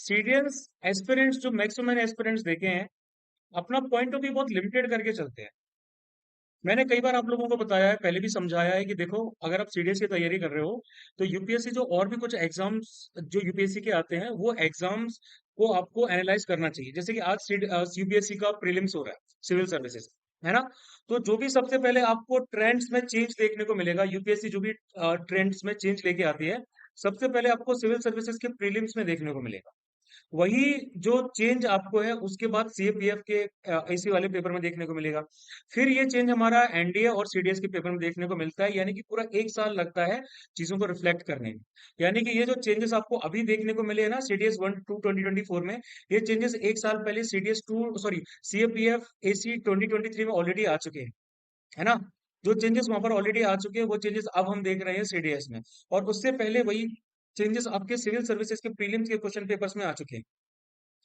Serious aspirants जो maximum aspirants देखे हैं, अपना पॉइंट ऑफ व्यू बहुत लिमिटेड करके चलते हैं। मैंने कई बार आप लोगों को बताया है, पहले भी समझाया है कि देखो, अगर आप सीडीएस की तैयारी कर रहे हो तो यूपीएससी जो और भी कुछ एग्जाम्स जो यूपीएससी के आते हैं वो एग्जाम्स को आपको एनालाइज करना चाहिए। जैसे कि आज यूपीएससी का प्रीलिम्स हो रहा है, सिविल सर्विसेज, है ना। तो जो भी सबसे पहले आपको ट्रेंड्स में चेंज देखने को मिलेगा, यूपीएससी जो भी ट्रेंड्स में चेंज लेके आती है, सबसे पहले आपको सिविल सर्विसेज के प्रीलिम्स में देखने को मिलेगा। वही जो चेंज आपको है उसके बाद सीएपीएफ के एसी वाले पेपर में देखने को मिलेगा। फिर ये चेंज हमारा एनडीए और सीडीएस के पेपर में देखने को मिलता है, यानी कि पूरा एक साल लगता है चीजों को रिफ्लेक्ट करने में। यानी कि ये जो चेंजेस आपको अभी देखने को मिले हैं ना सीडीएस 1 टू 2024 में, ये चेंजेस एक साल पहले सीएपीएफ एसी 2023 में ऑलरेडी आ चुके हैं, है ना। जो चेंजेस वहां पर ऑलरेडी आ चुके हैं वो चेंजेस अब हम देख रहे हैं सीडीएस में। और उससे पहले वही चेंजेस आपके सिविल सर्विसेज के प्रीलिम्स के क्वेश्चन पेपर्स में आ चुके हैं।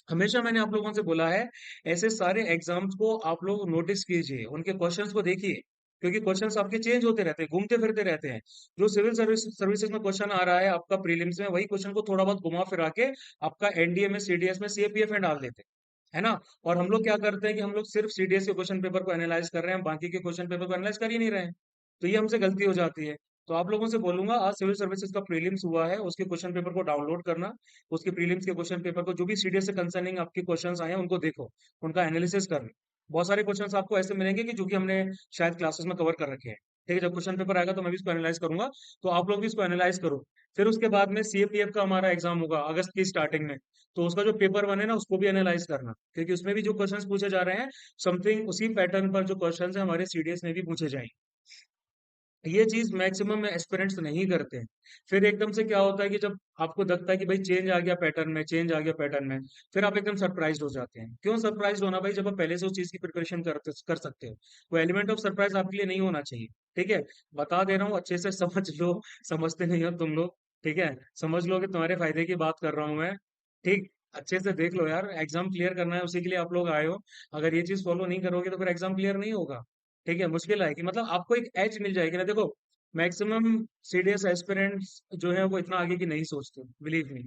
हमेशा मैंने आप लोगों से बोला है, ऐसे सारे एग्जाम्स को आप लोग नोटिस कीजिए, उनके क्वेश्चंस को देखिए, क्योंकि क्वेश्चंस आपके चेंज होते रहते हैं, घूमते फिरते रहते हैं। जो सिविल सर्विसेज में क्वेश्चन आ रहा है आपका प्रीलिम्स में, वही क्वेश्चन को थोड़ा बहुत घुमा फिरा के आपका एनडीए में, सीडीएस में, सीएपीएफ में डाल देते हैं, है ना। और हम लोग क्या करते हैं कि हम लोग सिर्फ सीडीएस के क्वेश्चन पेपर को एनालाइज कर रहे हैं, बाकी के क्वेश्चन पेपर को एनालाइज कर ही नहीं रहे हैं। तो ये हमसे गलती हो जाती है। तो आप लोगों से बोलूंगा, आज सिविल सर्विसेज का प्रीलिम्स हुआ है, उसके क्वेश्चन पेपर को डाउनलोड करना, उसके प्रीलिम्स के क्वेश्चन पेपर को, जो भी सीडीएस से कंसर्निंग आपके क्वेश्चंस आए हैं उनको देखो, उनका एनालिसिस करना। बहुत सारे क्वेश्चंस आपको ऐसे मिलेंगे कि जो कि हमने शायद क्लासेस में कवर कर रखे हैं। ठीक है, जब क्वेश्चन पेपर आएगा तो मैं भी इसको एनालाइज करूंगा, तो आप लोग भी इसको एनालाइज करो। फिर उसके बाद में सीएपीएफ का हमारा एग्जाम होगा अगस्त की स्टार्टिंग में, तो उसका जो पेपर वन है ना उसको भी एनालाइज करना, क्योंकि उसमें भी जो क्वेश्चंस पूछे जा रहे हैं, समथिंग उसी पैटर्न पर जो क्वेश्चंस है हमारे सीडीएस में भी पूछे जाएंगे। ये चीज मैक्सिमम एस्पिरेंट्स नहीं करते हैं। फिर एकदम से क्या होता है कि जब आपको लगता है कि भाई चेंज आ गया पैटर्न में, चेंज आ गया पैटर्न में, फिर आप एकदम सरप्राइज हो जाते हैं। क्यों सरप्राइज होना भाई, जब आप पहले से उस चीज की प्रिपरेशन कर सकते हो। वो एलिमेंट ऑफ सरप्राइज आपके लिए नहीं होना चाहिए। ठीक है, बता दे रहा हूँ, अच्छे से समझ लो। समझते नहीं हो तुम लोग। ठीक है, समझ लो कि तुम्हारे फायदे की बात कर रहा हूँ मैं। ठीक, अच्छे से देख लो यार, एग्जाम क्लियर करना है, उसी के लिए आप लोग आए हो। अगर ये चीज फॉलो नहीं करोगे तो फिर एग्जाम क्लियर नहीं होगा। ठीक है, मुश्किल आएगी, मतलब आपको एक एज मिल जाएगी ना। देखो, मैक्सिमम सीडीएस एस्पिरेंट्स जो है वो इतना आगे की नहीं सोचते, बिलीव मी।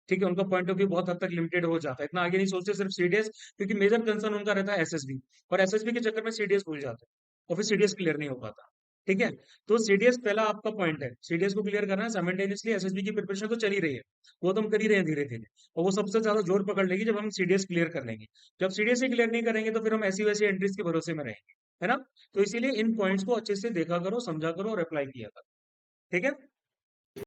ठीक है, उनका पॉइंट ऑफ व्यू बहुत हद तक लिमिटेड हो जाता है, इतना आगे नहीं सोचते सिर्फ सीडीएस, क्योंकि मेजर कंसर्न उनका रहता है एसएसबी। और एसएसबी के चक्कर में सीडीएस भूल जाते हैं, और फिर सीडीएस क्लियर नहीं हो पाता। ठीक है, तो सीडीएस पहला आपका पॉइंट है, सीडीएस को क्लियर करना है, साइमल्टेनियसली एसएसबी की प्रिपरेशन तो चल ही रही है, वो तो हम कर ही रहे हैं धीरे धीरे। और वो सबसे ज्यादा जोर पकड़ लेगी जब हम सीडीएस क्लियर कर लेंगे। जब सीडीएस ही क्लियर नहीं करेंगे तो फिर हम ऐसी वैसी एंट्रीज के भरोसे में रहेंगे, है ना। तो इसीलिए इन पॉइंट्स को अच्छे से देखा करो, समझा करो और अप्लाई किया करो। ठीक है।